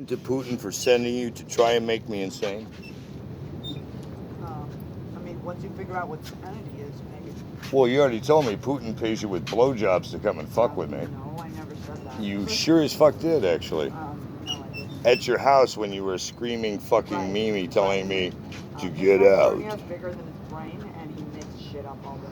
To Putin for sending you to try and make me insane? I mean, once you figure out what sanity is, maybe. Well, you already told me Putin pays you with blowjobs to come and fuck with me. No, I never said that. You sure as fuck did, actually. No, I didn't. At your house when you were screaming fucking Mimi telling me to get His out. hernia's bigger than his brain, and he makes shit up all the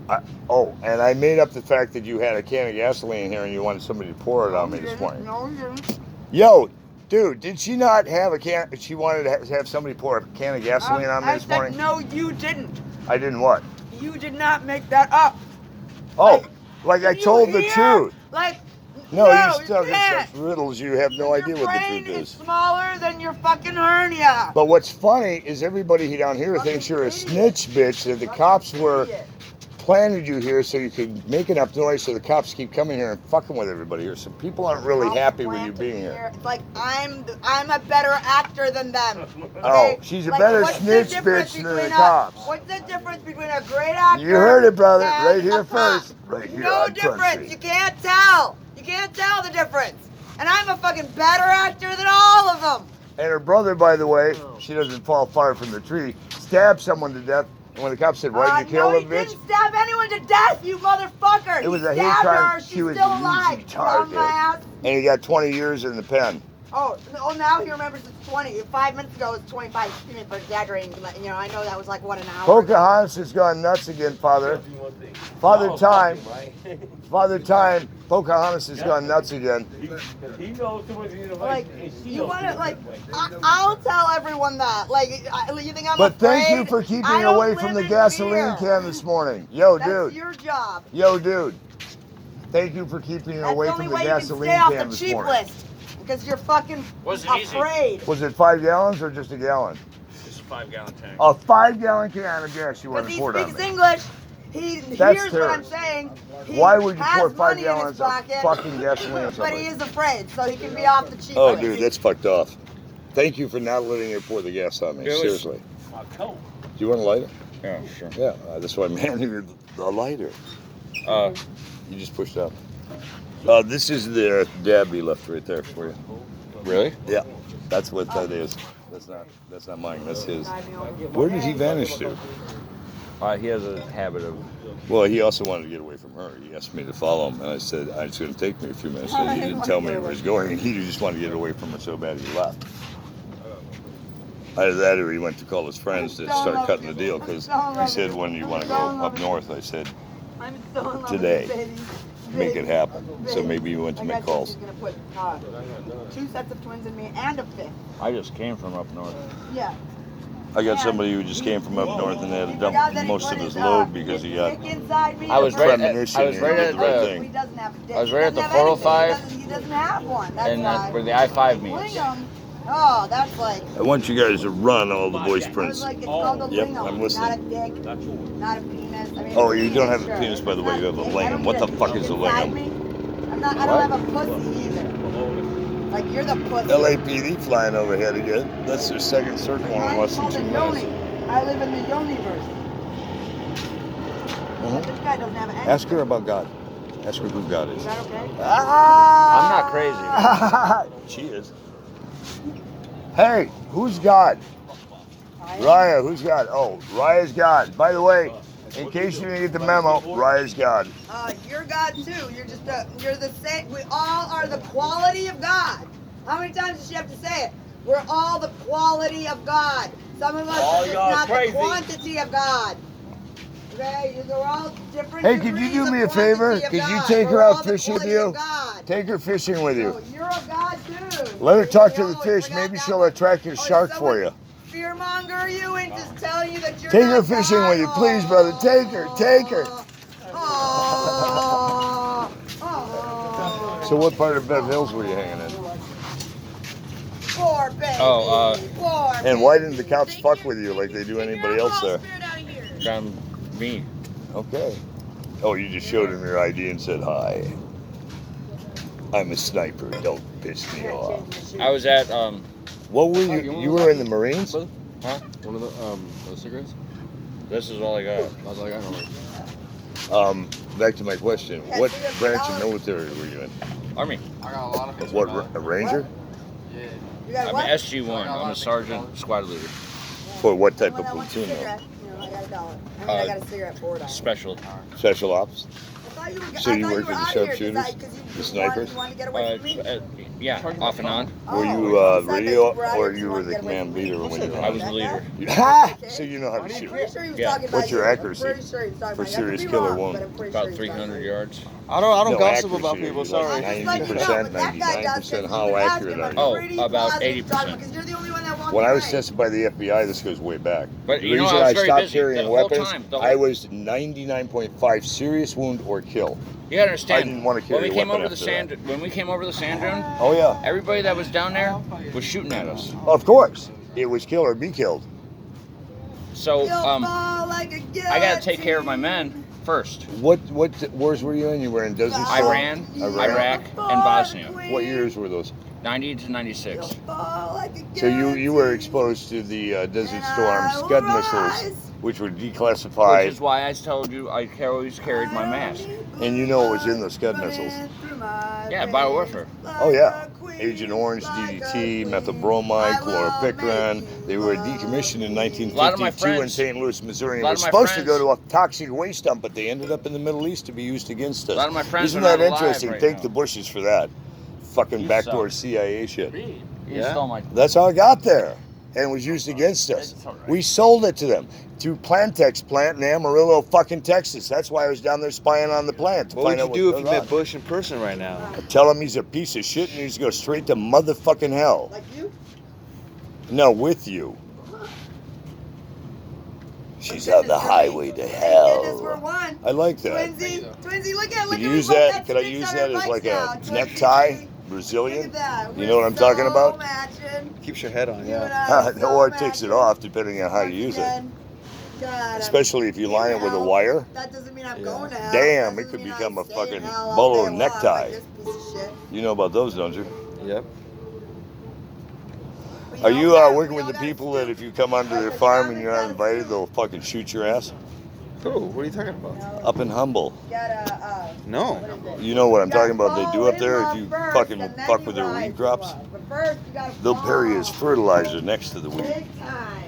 time. And I made up the fact that you had a can of gasoline here and you wanted somebody to pour it on me this morning. No, you didn't. Yo, dude, did she not have a can? She wanted to have somebody pour a can of gasoline on me this morning? No, you didn't. I didn't what? You did not make that up. Oh, like I told the truth. Like, no, you still you get such riddles. You have no idea what the truth Your brain is. is smaller than your fucking hernia. But what's funny is everybody down here thinks you're a snitch bitch, that the cops were planted you here so you could make enough noise so the cops keep coming here and fucking with everybody here. So people aren't really happy with you being here. It's like I'm a better actor than them. Okay? Oh, she's a better snitch bitch than the cops. What's the difference between a great actor? You heard it, brother. Right here a cop? first. Right here. No difference. You can't tell. You can't tell the difference. And I'm a fucking better actor than all of them. And her brother, by the way, she doesn't fall far from the tree, stabbed someone to death. And when the cops said, "Why did you kill him, bitch?" No, he didn't stab anyone to death, you motherfucker. It was he a hate stabbed crime. her. She's She was still an alive. easy target. Dumbass. And he got 20 years in the pen. Oh, now he remembers it's 20. 5 minutes ago it was 25. Excuse me for exaggerating. You know, I know that was like, what, an hour? Pocahontas has gone nuts again, Father. Father Time. Father Time. Pocahontas has gone nuts again. He knows too much. Like, you want to, like, I'll tell everyone that. Like, you think I'm But afraid? thank you for keeping me away from the gasoline can this morning. Yo, dude. That's your job. Yo, dude. Thank you for keeping me away from the gasoline can this morning. That's the only way you can stay off the cheap list. Because you're fucking afraid. Was it 5 gallons or just a gallon? Just a 5-gallon tank. A 5-gallon can of gas you want to pour on me. Because he speaks English. Here's what I'm saying. Why would you pour 5 gallons of fucking gasoline on somebody? But he is afraid, so he can be off the cheap list. Oh, dude, that's fucked off. Thank you for not letting her pour the gas on me. Seriously. Do you want a lighter? Yeah, sure. Yeah, that's why I'm handing you the lighter. You just pushed out. This is the dab he left right there for you. Really? Yeah, that's what that is. That's not mine. That's his. Where did he vanish to? He has a habit of. Well, he also wanted to get away from her. He asked me to follow him, and I said, it's going to take me a few minutes. And he didn't tell me where he was going, and he just wanted to get away from her so bad he left. Either that or he went to call his friends to start cutting the deal, because he said, when you want to go up north, I said, today. Make it happen. So maybe you went to make calls. She's going to put 2 sets of twins in me and a fifth. I just came from up north. Yeah. I got somebody who just came from up north and they had to dump most of his load because he got I was right at the 405. He doesn't have one. That's And where the I-5 meets. Oh, that's like. I want you guys to run all the voice prints. Like, it's called a Yep, lingam, I'm listening. Not a dick, not a penis. I mean, Oh, you don't have a penis, by the way. You have a lingam. What the fuck is a lingam? I don't have a pussy either. Like, you're the pussy. LAPD flying overhead again. That's their second circle one in less than 2 minutes. I live in the universe. This guy doesn't have any. Ask her about God. Ask her who God is. Is that okay? I'm not crazy. She is. Hey, who's God? Raiah, who's God? Oh, Raiah's God. By the way, in case you didn't get the memo, Raiah's God. You're God too. You're the same. We all are the quality of God. How many times does she have to say it? We're all the quality of God. Some of us are just not the quantity of God. Okay, we're all different. Hey, could you do me a favor? Could you take her out fishing with you? Take her fishing with you. You're a God too. Let her talk to the fish. Maybe she'll attract a shark for you. Fearmonger you and just tell you that you're Take her fishing with you, please, brother. Take her. Take her. So what part of Bev Hills were you hanging in? Poor baby. Oh, and why didn't the cops fuck with you like they do anybody else there? Me. Okay. Oh, you just showed him your ID and said, hi. I'm a sniper. Don't piss me off. I was at, What were you? You were in the Marines? Huh? One of the cigarettes? This is all I got. That's all I got. Back to my question. What branch of military were you in? Army. I got a lot of What, a Ranger? You got a I'm what? SG1. I'm a sergeant, squad leader. For what type Well, of I want your platoon? cigarette. You know, I got $1. I mean, I got a cigarette for $4. Special. Special ops? I thought you were, So you I thought work were with the out here 'cause sharpshooters? you The snipers? wanted to get away from me. Yeah, off and on. Were you you said that radio were out or here 'cause you were wanted to the get away command from me. leader when you were I on? was the leader. Ha! So you know how to I'm shoot. pretty sure he was Yeah. talking about What's your you. accuracy? I'm pretty sure he was talking For about you. I could serious be killer wrong, wound? but I'm pretty About sure he was talking 300 about you. yards. I don't No, gossip about accuracy, people. like Sorry. I'm just letting you know 90%, what that guy does, 99%. 'cause How you asked accurate him are a you? Oh, pretty about positive 80%. talk, because you're the only one that walked When I was away. tested by the FBI, this goes way back. But The you know, reason I was I very stopped busy carrying the whole weapons, time. The I whole- was 99.5 serious wound or kill. You gotta understand. I didn't want to carry when we a came weapon over the after sand, when we came over the sand dune, Oh yeah, everybody that was down there was shooting at us. of course. It was kill or be killed. So You'll fall like a I gotta take care of my guillotine. men first. What wars were you in? You were in Desert Storm? Iran, Iraq, and Bosnia. What years were those? 90 to 96. You'll fall like a So you were guillotine. exposed to the Desert And Storm I will Scud rise. missiles, which were Which declassified, is why I told you I always carried my mask. and you know what was in those Scud missiles. Yeah, biowarfare. Oh yeah, Agent Orange, DDT, methylbromide, chloropicrin. They were decommissioned in lot of my 1952 in friends- St. Louis, Missouri, and lot were of my supposed to friends- go to a toxic waste dump, but they ended up in the Middle East to be used against us. A lot of my friends Isn't are that not alive interesting? right Thank now. the Bushes for that. Fucking You backdoor suck. CIA shit. You Yeah? stole my. That's how it got there, and was used against us. It's all right. We sold it to them to Plantex plant in Amarillo, fucking Texas. That's why I was down there spying on the plant. To What find would out you do if goes you met on. Bush in person right now? Tell him he's a piece of shit and he needs to go straight to motherfucking hell. Like you? No, with you. She's Thank on the goodness we're- highway to Thank goodness we're hell. one. I like that. Twinsy, look at Could me. you use We both that? got Could I sticks use on that our as like bikes now. a Twinsy. necktie? Look Brazilian? at that. You know what I'm talking We're about? so matching. Keeps your head on, You yeah. and I are so Or it takes it matching. off depending on how you use it. Again. God, Especially if you line it with a hell. wire. That doesn't mean I'm Yeah. going to hell. Damn, That it could doesn't mean become I'm a staying in fucking hell all bolo day long, necktie. like this piece of shit. You know about those, don't you? Yep. But Are know, you we got- working we with all the got people to that do- if you come onto their farm and you're not invited, they'll fucking shoot your ass? Who? What are you talking about? Up in Humble. Gotta, No. what is it? You know what I'm You gotta talking about? They do fall up there in if you love first, fucking and then fuck you with their rise weed to drops. love. But first, you gotta They'll bury fall. as fertilizer next to the weed. Big time.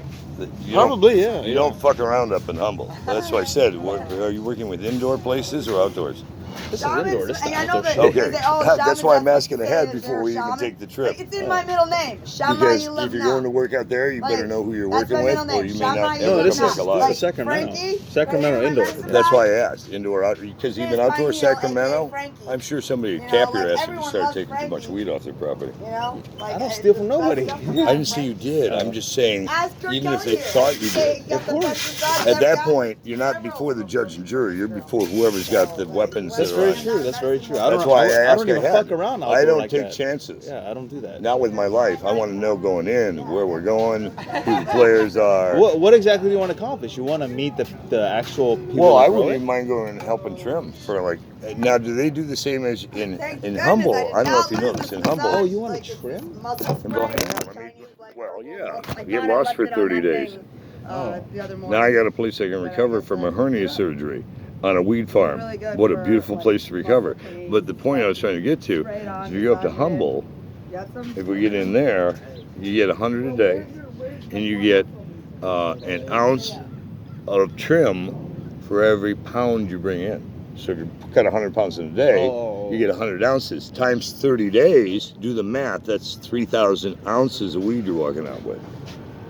You don't- Probably, yeah. You don't fuck around up in Humble. That's what I said. Are you working with indoor places or outdoors? This is indoor. This is I know outdoor that- shit. Okay. is it- oh, That's shamans, why I'm what asking they ahead say is before they're we even shaman. take the trip. It's in my middle name. Shama, Because you live if you're now. going to work out there, you better know who you're That's working my with, middle or name. you may Shama, not you ever No, live this come is back now. alive. this is Sacramento. Frankie, Sacramento right here, indoor. my nice That's why I side. asked. Indoor, out, because Yes, even outdoor Frankie, you know, Sacramento, aka Frankie. I'm sure somebody would You cap know, your like, ass if you everyone start loves taking too much Frankie. weed off their property. You know, like, I don't it's steal the from best nobody. stuff I didn't say you did. I'm just saying, Ask Kurt even if Kelly they here. thought you Hey, did. got Of the course. best stuff At ever that got? point, you're not before the judge and jury. You're before whoever's got the weapons That's that very are on. true. That's very true. I That's don't, why I I ask don't even ahead. fuck around I outdoor don't like take that. chances. Yeah, I don't do that. Not with my life. I want to know going in where we're going, who the players are. What exactly do you want to accomplish? You want to meet the actual people? Well, that I grow wouldn't it? even mind going and helping trim for like. Now, do they do the same as in Thank in goodness Humble? I did I don't know if not you know lose this. In the Humble, Oh, massage, you wanna like, it's trim? muscle And go spray, hang out. Chinese, like, well, yeah. I Get thought I lost left for it on 30 that days. thing, Oh. the other Now I morning. got a place I can recover from a hernia surgery on a weed farm. Really good What a for, beautiful like, place to recover. muscle pain. But the point I was trying to get to Spray it on is if you go up to the side of it. Humble, You got some? if we get in there, you get 100 a day, and you get an ounce of trim for every pound you bring in. So if you cut 100 pounds in a day, Oh. you get 100 ounces. Times 30 days, do the math, that's 3,000 ounces of weed you're walking out with.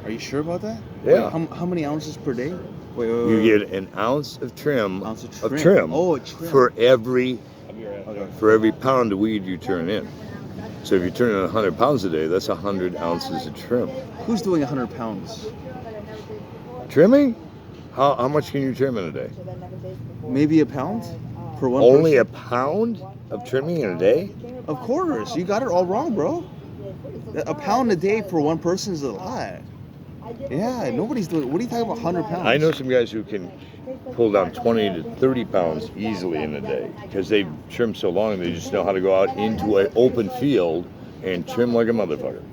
Are you sure about that? Yeah. Wait, how many ounces per day? Wait, You get an ounce of trim, ounce of trim. Oh, a trim. for every Okay. pound of weed you turn in. So if you turn in 100 pounds a day, that's 100 ounces of trim. Who's doing 100 pounds? Trimming? How much can you trim in a day? Maybe a pound for one Only person? a pound of trimming in a day? Of course. You got it all wrong, bro. A pound a day for one person is a lot. Yeah, nobody's doing. What are you talking about? 100 pounds? I know some guys who can pull down 20 to 30 pounds easily in a day because they trim so long they just know how to go out into an open field and trim like a motherfucker.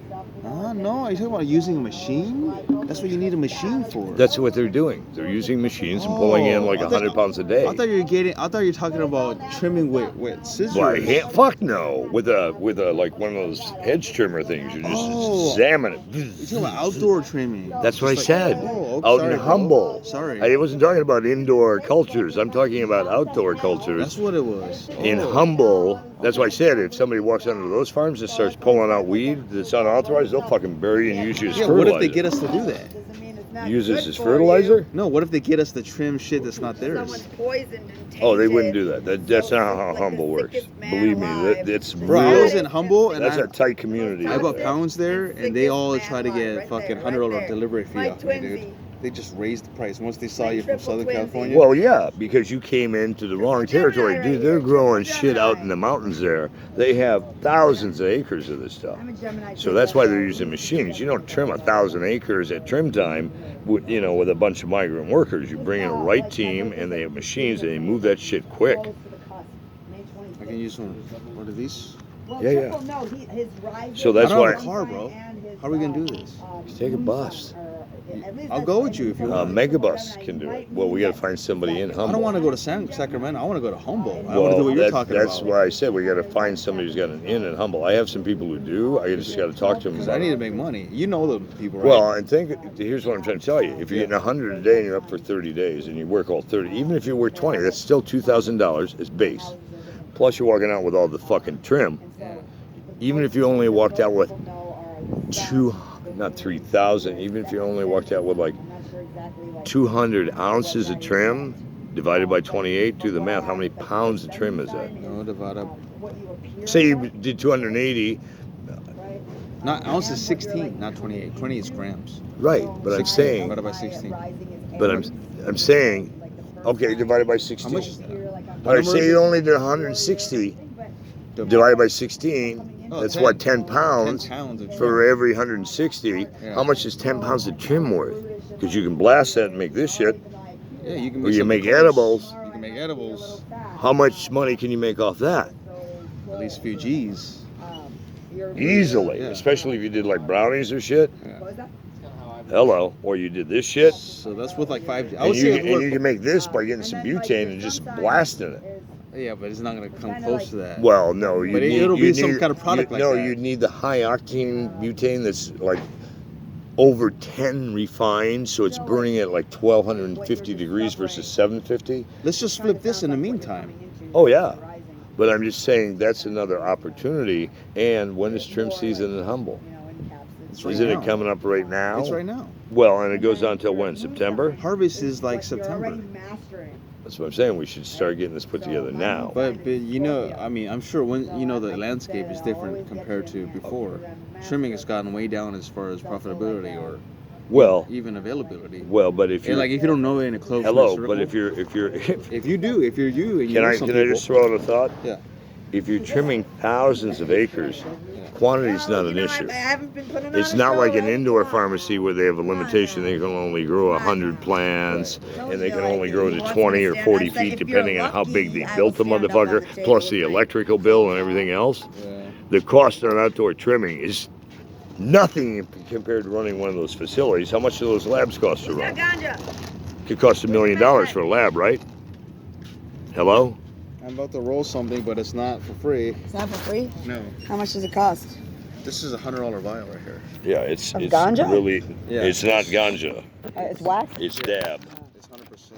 No, are you talking about using a machine? That's what you need a machine for. That's what they're doing. They're using machines and pulling in like 100 pounds a day. I thought you were talking about trimming with scissors. Why, fuck no. With a like one of those hedge trimmer things. You just examine it. You're talking about outdoor trimming. That's what I said. Oh, Out sorry, in bro. Humble. Sorry. I wasn't talking about indoor cultures. I'm talking about outdoor cultures. That's what it was. In Humble, that's why I said if somebody walks onto those farms and starts pulling out weed that's unauthorized, they'll fucking bury you and use you as fertilizer. What if they get us to do that? Use this as fertilizer? No, what if they get us to trim shit that's not theirs? Someone's poisoned and Oh, they wouldn't do that. That's not how Humble works. Believe me, it's Bro, I real. was in Humble and That's a tight community. I out bought there. pounds there, and they all try to get Right fucking there, right $100 there. delivery fee My off me, dude. twinsy. They just raised the price once they saw My you from triple Southern twinsy. California. Well, yeah, because you came into the wrong territory. Dude, they're growing shit out in the mountains there. They have thousands of acres of this stuff. I'm a Gemini. So that's why they're using machines. You don't trim 1,000 acres at trim time with a bunch of migrant workers. You bring in a right team and they have machines and they move that shit quick. I can use one. What are these? Yeah. So I that's don't why have a car, bro. How are we gonna do this? take a bus. I'll go with you if you want. Megabus can do it. Well, we got to find somebody in Humble. I don't want to go to Sacramento. I want to go to Humble. I want to do what you're talking that's about. why I said we got to find somebody who's got an inn in Humble. I have some people who do. I just got to talk to them. Because About I need it. to make money. You know the people, right? Well, and here's what I'm trying to tell you. If you're getting 100 a day and you're up for 30 days and you work all 30, even if you work 20, that's still $2,000 as base. Plus you're walking out with all the fucking trim. Even if you only walked out with not 3,000, even if you only walked out with like 200 ounces of trim divided by 28, do the math. How many pounds of trim is that? No, divide up. Say you did 280. Not ounces, 16, not 28. 20 is grams. Right, but I'm 16 saying, divided by 16. but I'm saying, okay, divided by 16. How much is that? All right, say you only did 160 divided by 16. Oh, That's 10. what, 10 pounds 10 pounds of for trim. every 160. Yeah. How much is 10 pounds of trim worth? Because you can blast that and make this shit. Yeah, you can Or you something make close. edibles. You can make edibles. How much money can you make off that? At least a few G's. Easily, Yeah. especially if you did like brownies or shit. Yeah. Hello, or you did this shit. So that's with like 5 G. I And would you, say and you can make this by getting some butane and just blasting it. yeah, but it's not going to come close to that. Well, no, you But need. it'll you be some need- kind of product like no, that. you need the high octane butane that's like over 10 refined, so it's burning at like 1,250 degrees versus 750. Let's just flip this in the meantime. Oh yeah, but I'm just saying that's another opportunity. And when is trim season in Humble? It's right Isn't now. it coming up right now? It's right now. Well, and it goes on till when? September? Harvest is like September. That's what I'm saying. We should start getting this put together now. But you know, I mean, I'm sure when the landscape is different compared to before. Trimming has gotten way down as far as profitability or Well, even availability. well, but if And you like if you don't know it in a close hello, circle, but if you if you do, if you're you and you can know I some can I people, just throw out a thought? Yeah. If you're trimming thousands of acres, quantity's not an issue. I haven't been putting on It's a not show, like an right? indoor pharmacy where they have a limitation. They can only grow 100 plants, and they can only grow to 20 or 40 feet, depending on how big they built the motherfucker, plus the electrical bill and everything else. Yeah. The cost on outdoor trimming is nothing compared to running one of those facilities. How much do those labs cost to run? Could cost $1 million for a lab, right? Hello? I'm about to roll something, but it's not for free. It's not for free? No. How much does it cost? This is a $100 vial right here. Yeah, it's Of ganja? really, Yeah. it's not ganja. It's wax? It's dab, It's 100%.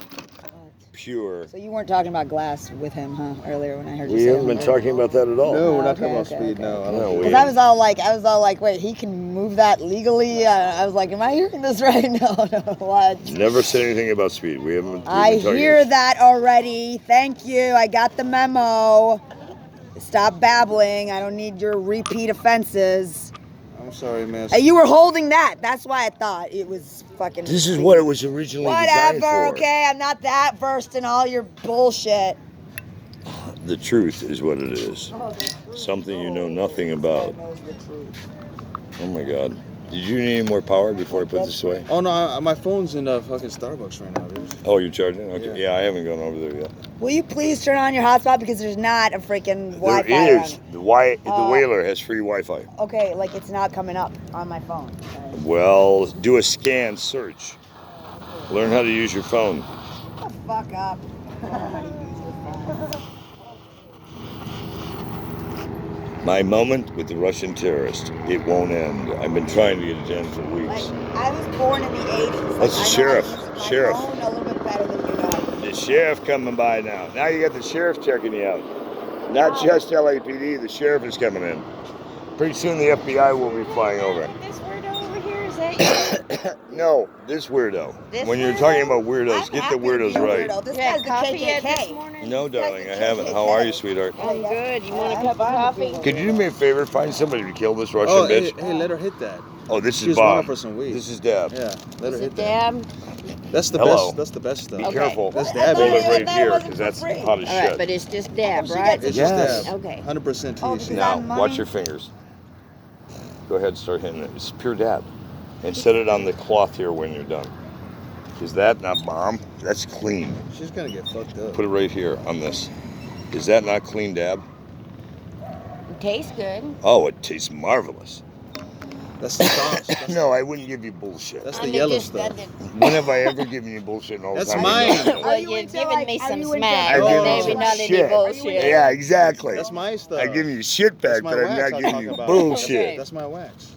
pure. So you weren't talking about glass with him, huh? Earlier when I heard you We say haven't been talking about that at all. No, we're not Okay, talking about okay, speed. No, I No, don't. we- Because I was all like, wait, he can move that legally? I was like, am I hearing this right? No, what? Never said anything about speed. We haven't. we've I been talking- hear that already. Thank you. I got the memo. Stop babbling. I don't need your repeat offenses. I'm sorry, miss. Hey, you were holding that. That's why I thought it was fucking. This is what it was originally designed Whatever, for. okay? I'm not that versed in all your bullshit. The truth is what it is. Something you know nothing about. Oh my God. Did you need any more power before I put this away? Oh no, my phone's in the fucking Starbucks right now, dude. Oh, you're charging? Okay. Yeah. Yeah, I haven't gone over there yet. Will you please turn on your hotspot because there's not a freaking Wi-Fi There on is. it. The Whaler has free Wi-Fi. Okay, like it's not coming up on my phone. Well, do a scan search. Learn how to use your phone. Shut the fuck up. My moment with the Russian terrorist. It won't end. I've been trying to get it done for Like, weeks. I was born in the 80s. That's the I know sheriff. how to use my Sheriff. phone a little bit better than you know. The sheriff coming by now. Now you got the sheriff checking you out. Not just LAPD, the sheriff is coming in. Pretty soon the FBI will be flying over. This weirdo over here, is that you? No, this weirdo. This when you're weirdo? talking about weirdos, I'm get happy the to be weirdos a right. weirdo. This You had guy's the coffee yet this KKK. morning? No, darling, I haven't. How are you, sweetheart? I'm good. You want a I'm cup of fine coffee? with Could you do me a favor? Find somebody to kill this Russian Oh, hey, bitch. hey, let her hit that. Oh, this She is was running Bob. for some weed. This is Dab. Yeah, let her Is hit it that. Dab? That's the Hello. best. That's the best stuff. Be Okay. careful. That's I Dab, thought Hold baby. it right that here, wasn't because for that's free. hot as All right, shit. but it's just Dab, she right? gets It's Yes. just Dab. Okay. 100% Oh, THC. because Now, I'm money. watch your fingers. Go ahead, start hitting it. It's pure dab. And set it on the cloth here when you're done. Is that not bomb? That's clean. She's gonna get fucked up. Put it right here on this. Is that not clean dab? It tastes good. Oh, it tastes marvelous. That's the sauce. That's, No, I wouldn't give you bullshit. that's the I'm yellow just- stuff. When have I ever given you bullshit all the That's time? mine. Well, Are you you're into, giving like, me are some you into- smack, I but give maybe you not some any shit. bullshit. Yeah, exactly. That's my stuff. I'm giving you shit back, That's my but I'm wax not I'm giving talking you about. bullshit. That's my wax.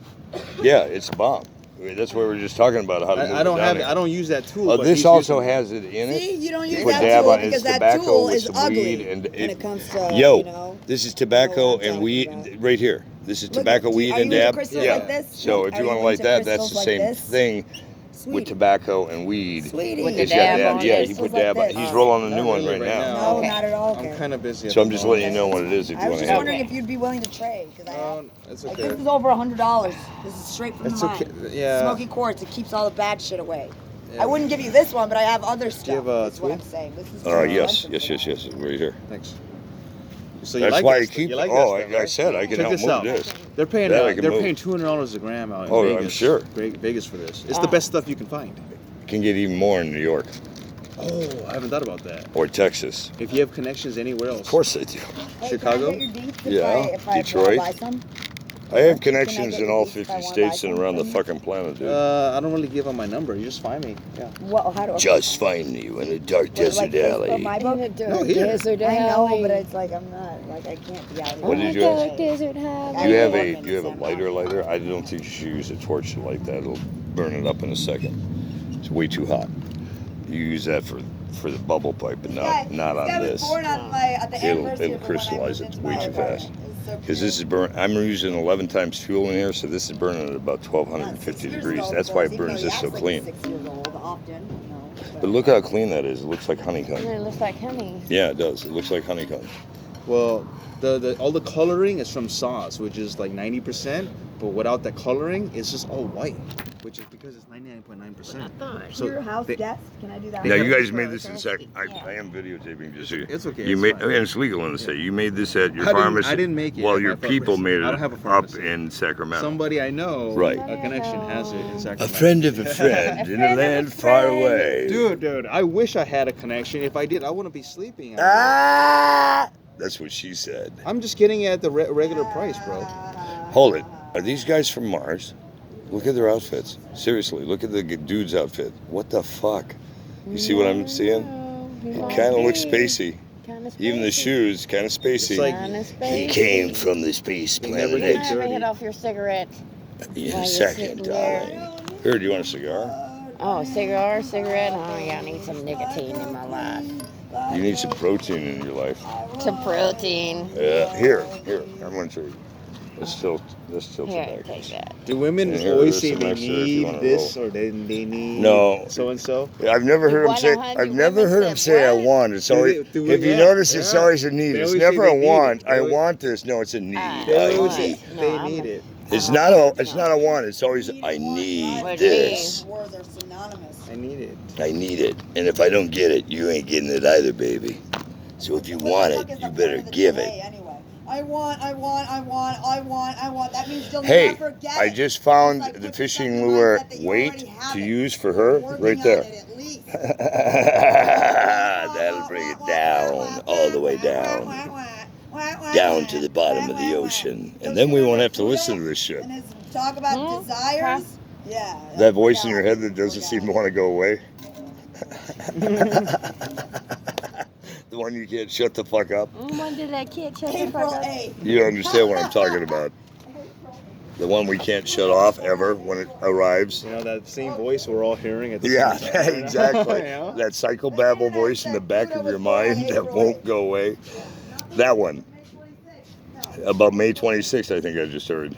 Yeah, it's bomb. I mean, that's what we were just talking about. How to move I don't it down have. here. I don't use that tool. Oh, but this he's also using it. has it in it. See, you don't You use put that dab tool on it. because It's that tobacco tool with is some ugly weed and when it comes to, Yo, you know. this is You know tobacco what I'm and talking weed about. right here. This is Look tobacco, at- weed, are you and into dab. crystals Yeah. like this? So if Are you you want to light into that, that's the crystals like same this? thing Sweetie. with tobacco and weed. Sweetie. With the It's got dab dab. on Yeah, it? he put Crystals like dab on. this. He's rolling a Not new one really right now. No, Okay. not at all. I'm Okay. kind of busy. at So I'm the just moment. letting you know what it is if I you was want to just have wondering it. if you'd be willing to trade because I have. It's Like, okay. this is over $100. This is straight from It's the mine. okay. Yeah. Smoky quartz. It keeps all the bad shit away. Yeah. I wouldn't give you this one, but I have other stuff. you have a That's what tool? I'm saying. This is too Yes, expensive yes, for that. right here. Thanks. So you That's like why that I stuff. keep. You like Oh, that I stuff, right? said I can Check help this move out. this. They're paying. That I can They're move. paying $200 a gram out in Oh, Vegas. I'm sure. Vegas for this. It's the best stuff you can find. Can get even more in New York Oh, I haven't thought about that. or Texas. If you have connections anywhere else. Of course I do. Hey, Chicago? Can I get your deets Yeah, if I Detroit. buy some? I have Can I connections get in your all deets if 50 I wanna buy states and some around the from you? fucking planet, dude. I don't really give out my number. You just find me. Yeah. Well, how do I Just find you in a dark What, desert like Facebook, alley. my book? No, here. Desert I know, alley. but it's like I'm not like I can't be out here. What did you ask? Desert alley. Do you have a lighter? I don't think you should use a torch to light that. It'll burn it up in a second. It's way too hot. You use that for the bubble pipe, but not on this. It'll crystallize it way too fast. Because this is I'm using 11 times fuel in here, so this is burning at about 1250 degrees. That's why it burns this so clean. But look how clean that is. It looks like honeycomb. It looks like honey. Yeah, it does. It looks like honeycomb. Well, all the coloring is from sauce, which is like 90%. But without the coloring, it's just all white, which is because it's 99.9%. So Your house they- guest? Can I do that? Now you guys made this in I am videotaping just so you. It's okay. You it's made. fine. And it's legal in the state. You made this at your I didn't- pharmacy. I didn't make it Well, at your my people pharmacy. made I it don't have a up pharmacy. in Sacramento. Somebody I know, Right. a connection has it in Sacramento. A friend of a friend in a land far away. Dude, I wish I had a connection. If I did, I wouldn't be sleeping. That's what she said. I'm just getting it at the regular price, bro. Hold it. Are these guys from Mars? Look at their outfits. Seriously, look at the dude's outfit. What the fuck? You see what I'm seeing? He kind of looks spacey. Even the shoes, kind of spacey. It's like- He came from the space He never planet. gets Never dirty. hit off your cigarette. In while a you're second, sitting there. darling. Here, do you want a cigar? Oh, cigarette? Oh, yeah, I need some nicotine in my life. You need some protein in your life. Some protein. Yeah. Here. I'm going to show you. That's still Here, tobacco. take that. Do women And here, always there's say some they extra if you need wanna this roll. or they need No. so and so? I've never You heard him want say. 100 I've never women heard him said say I what? want. It's always. If you yeah, notice, it's yeah. always a need. They It's always say never they a need it. want. They I always- want this. No, it's a need. They I always need. say No, they I'm need a- it. It's not a. It's not a want. It's always I need What this. Words are synonymous. I need it. I need it. And if I don't get it, you ain't getting it either, baby. So if you want it, you better give it. Anyway. I want. That means you'll Hey, never get I it. just found It's like the put fishing yourself in the lure mindset that you weight already have to it. use for her Working right on there. it at least. That'll to bring it down, all the way down, down to the bottom of the ocean. And then we won't have to listen to this shit. And it's talk about desires. Yeah. That voice in your head that doesn't seem to want to go away. The one you can't shut the fuck up. When did that kid shut the April fuck up? 8th. You don't understand what I'm talking about. The one we can't shut off ever when it arrives. You know, that same voice we're all hearing at the Yeah, same time. exactly. You know? That psychobabble voice in the back of your mind that won't go away. That one. About May 26th, I think I just heard.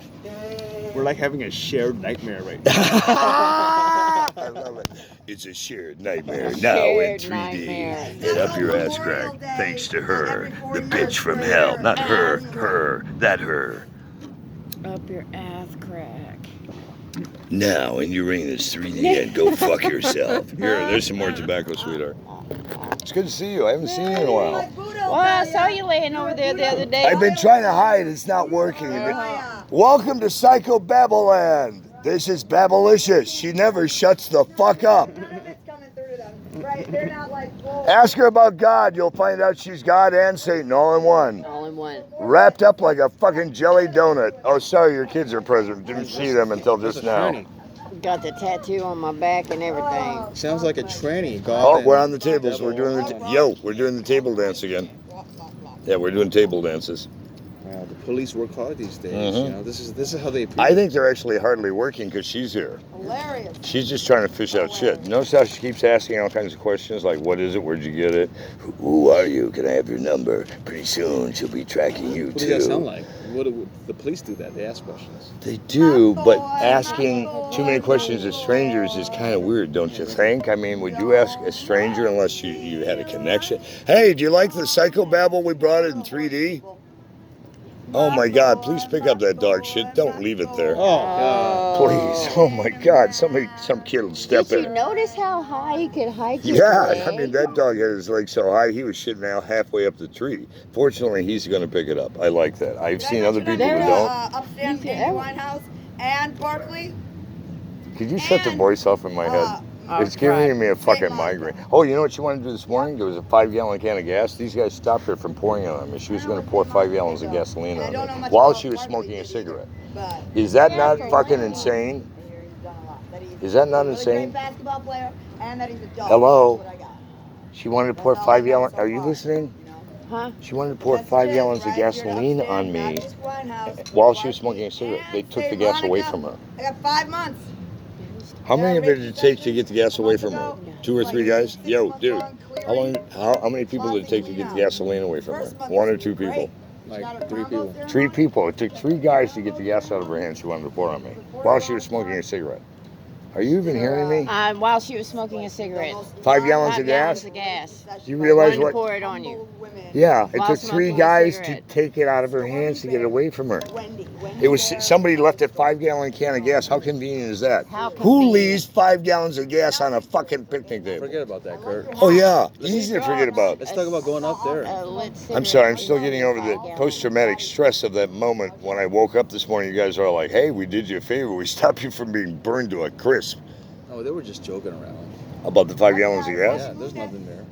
We're like having a shared nightmare right now. I love it. It's a shared nightmare now in 3D. nightmare. And up your ass crack, thanks to her, the bitch from hell. Not her, that her. Up your ass crack. Now in Uranus 3D and go fuck yourself. Here, there's some more tobacco, sweetheart. It's good to see you. I haven't seen you in a while. Well, I saw you laying over there the other day. I've been trying to hide. It's not working. Welcome to Psycho Babbleland. This is Babblicious. She never shuts the fuck up. Right, they're not like Ask her about God. You'll find out she's God and Satan all in one. All in one. Wrapped up like a fucking jelly donut. Oh, sorry, your kids are present. Didn't see them until just now. Got the tattoo on my back and everything. Sounds like a tranny. God Oh, and we're on the tables. devil. We're doing the we're doing the table dance again. Yeah, we're doing table dances. The police work hard these days. Mhm. You know, this is how they. I think they're actually hardly working because she's here. hilarious. She's just trying to fish out shit. Notice how she keeps asking all kinds of questions like, what is it? Where'd you get it? Who are you? Can I have your number? Pretty soon she'll be tracking you What too. does that sound like? What do the police do that? They ask questions. They do, but asking too many questions to strangers is kind of weird, don't you think? I mean, would you ask a stranger unless you had a connection? Hey, do you like the psychobabble we brought in 3D? Oh my God, please pick up that dog shit. Don't leave it there. Oh, God. Please. Oh my God, some kid will step Did in you it. notice how high he could hike his Yeah, leg? I mean, that dog had his leg so high, he was shitting out halfway up the tree. Fortunately, he's going to pick it up. I like that. I've seen other people who don't. Upstairs Amy Winehouse and Barkley. Could you shut the voice off in my head? It's giving me a fucking migraine. Oh, you know what she wanted to do this morning? There was a 5-gallon can of gas. These guys stopped her from pouring it on me. She was going to pour 5 gallons of gasoline on me while she was smoking a cigarette. Is that not fucking insane? Is that not insane? Basketball player, and that he's a dog. Hello? That's what I got. She wanted to pour 5 gallons. Are you listening? Huh? She wanted to pour 5 gallons of gasoline on me while she was smoking a cigarette. They took the gas away from her. I got 5 months. How many of it did it take to get the gas away from her? 2 or 3 guys? Yo, dude, how many people did it take to get the gasoline away from her? 1 or 2 people? Like 3 people. 3 people. It took 3 guys to get the gas out of her hand she wanted to pour on me while she was smoking a cigarette. Are you even hearing me? While she was smoking a cigarette. 5 gallons 5 of gallons gas? of gas. You realize Wanted to what? pour it on you. Yeah, it While took 3 smoking a guys to cigarette. take it out of her hands to get it away from her. It was somebody left a 5-gallon can of gas. How convenient is that? How Who convenient. leaves 5 gallons of gas on a fucking picnic table? Forget about that, Kurt. Oh yeah, easy to forget about. Let's talk about going up there. I'm sorry, I'm still getting over the post-traumatic stress of that moment when I woke up this morning. You guys are all like, hey, we did you a favor. We stopped you from being burned to a crisp. Oh, they were just joking around. About the 5 gallons of gas? Yeah, there's nothing there.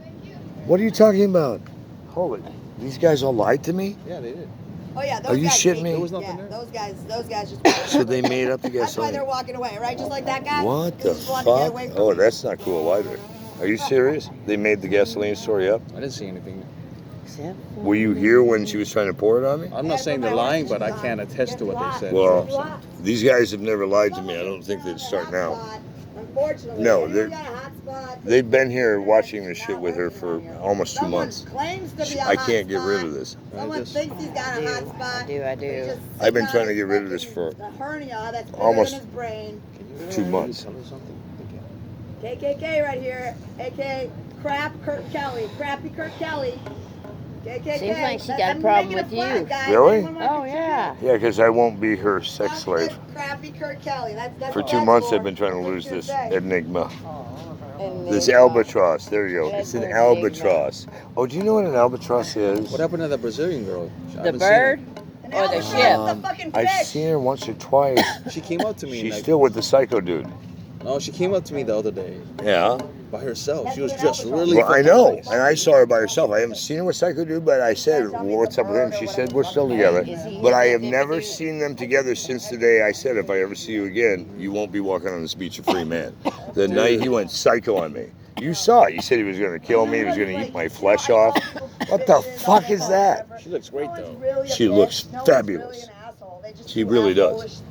What are you talking about? Holy, these guys all lied to me? Yeah, they did. Oh yeah, those Are you guys shitting hate me? There was nothing Yeah, there. those guys just. So they made up the That's why gasoline. they're walking away, right? Just like that guy. What He the just wanted to get fuck? away from Oh, me. that's not cool either. Are you serious? They made the gasoline story up? I didn't see anything. Were you here when she was trying to pour it on me? I'm not saying they're lying, but I can't attest to what they said. Well, these guys have never lied to me. I don't think they'd start now. Unfortunately, No, you they're- got a hot spot. They've been here watching this shit with her for almost 2 Someone months. claims to be a I hot can't get rid spot. of this. Someone just- thinks he's got a hot spot. I do. He's just I've been sitting trying on to get rid of his this for the hernia that's bigger almost than his brain. 2 months. Tell her something. KKK right here, aka Crap Kurt Kelly, Crappy Kurt Kelly. KKK. Seems like she got I'm a problem making with flag, you. guys. Really? Anyone want Oh to yeah. Yeah, because I won't be her sex slave. Crappy Kurt Kelly. That's For what 2 that's months, for. I've been trying to That's what lose you're this saying. enigma. And This then, albatross. There you go. That's It's an an albatross. Oh, do you know what an albatross is? What happened to that Brazilian girl? I the haven't seen bird An or the albatross ship? is a fucking I've fish. seen her once or twice. her. She came up to me. She's and still with the psycho dude. No, she came up to me the other day Yeah. by herself. She was dressed really. Well, I fucking know, nice. and I saw her by herself. I haven't seen her with Psycho Dude, but I said, well, "What's up with him?" She said, "We're still together." But I have never seen them together since the day I said, "If I ever see you again, you won't be walking on this beach a free man." The night he went psycho on me. You saw it. He said he was going to kill me. He was going to eat my flesh off. What the fuck is that? She looks great though. She looks fabulous. She really does.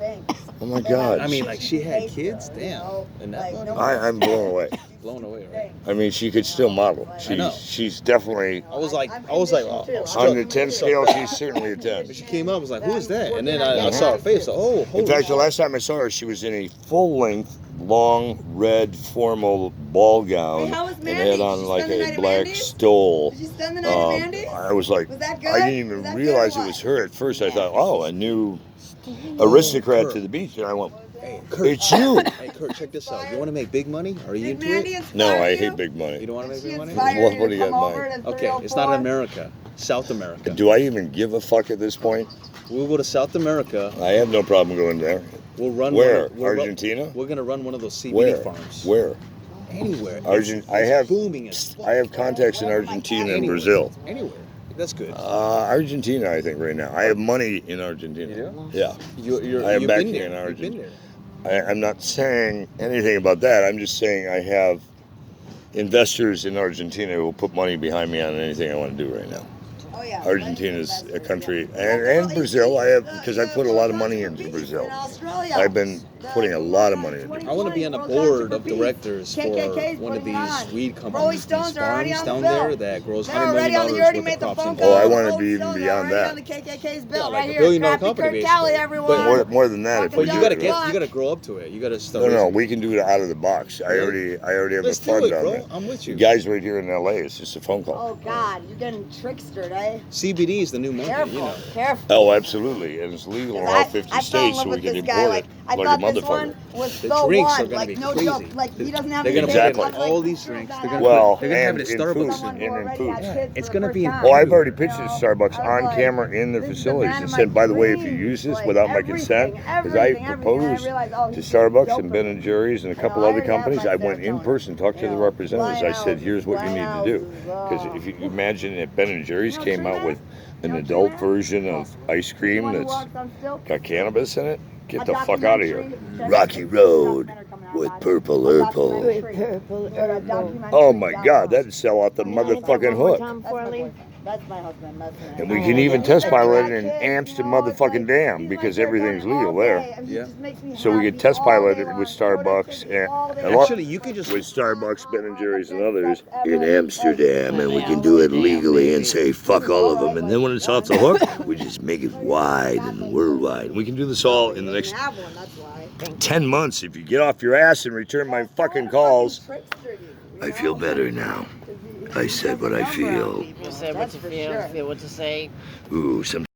Oh my God. I mean, like she had kids. Damn. And that body? I'm blown away. Blown away, right? I mean, she could still model. She's definitely I was like, on the 10 scale. She's certainly a 10. When she came up, I was like, who is that? And then I saw her face. Like, oh, holy In fact, the shit. last time I saw her, she was in a full-length, long, red, formal ball gown Hey, how was and Mandy? had on Did she like spend the night a at black Mandy's? stole. Did you spend the night at Mandy's? I was like, Was that good? I didn't even Was that good realize or it what? was her at first. I thought, oh, a new aristocrat Kurt. to the beach, and I went, Hey, Kurt. it's you. Hey, Kurt, check this out. You want to make big money? Are you Did into Mandy it? inspire No, I you? hate big You money. don't want to make Did she big money? inspire What you do to you got come in over mind? to Okay, it's not 304? America. South America. Do I even give a fuck at this point? We'll go to South America. I have no problem going there. We'll run. Where? We'll Argentina? We're gonna run one of those CBD Where? farms. Where? Anywhere. I have booming as fuck. I have contacts in Argentina and Anywhere. Brazil. Anywhere. That's good. Argentina, I think right now. I have money in Argentina. You Yeah. I have you've backing been in there. You've been Argentina. there. I'm not saying anything about that. I'm just saying I have investors in Argentina who will put money behind me on anything I want to do right now. Oh, yeah. Argentina is a country, and Brazil. I have because I put a lot of money into Brazil. I've been putting a lot of money into. I want to be on the board of directors for one of these weed companies, these farms down there that grows $100 million worth of crops. Oh, I want to be even beyond that. The KKK's bill Yeah, like right a here. billion-dollar Crappy company, Kurt Talley, basically. everyone. More than that, if we But do you it. gotta grow up to it. You gotta start. No, we can do it out of the box. I already have Let's a do fund it, on bro. it. I'm with you. Guys right here in LA, it's just a phone call. Oh, God. You're getting trickstered, eh? CBD is the new money, Careful. you know. Careful. Oh, absolutely, and it's legal in all 50 I fell in states, love so we with can this guy. import Like, it I like a thought this motherfucker. one was The so drinks are one. gonna Like, be no crazy. joke. Like, he doesn't have They're any gonna Exactly. put it in all these drinks. They're gonna Well, they're gonna have it and at in Starbucks. food, and in food. It's gonna be in Oh, I've already everywhere. pitched it to Starbucks on camera in their facilities and said, by the way, if you use this without my consent, because I proposed to Starbucks and Ben & Jerry's and a couple other companies, I went in person, talked to the representatives. I said, here's what you need to do. Because if you imagine if Ben & Jerry's came out with an adult version of ice cream that's got cannabis in it, get the fuck out of here. Rocky Road with Purple Urple. Oh my God, that'd sell out the motherfucking hook. Tom Forley. That's my husband. That's my And we can even test pilot it in Amsterdam motherfucking Dam because everything's legal there. Yeah. So we could test pilot it with Starbucks and Actually, you could just with Starbucks, Ben & Jerry's, and others in Amsterdam, and we can do it legally and say fuck all of them. And then when it's off the hook, we just make it wide and worldwide. We can do this all in the next 10 months if you get off your ass and return my fucking calls. I feel better now. I said what I feel. You say what you feel, feel what you say. Ooh, some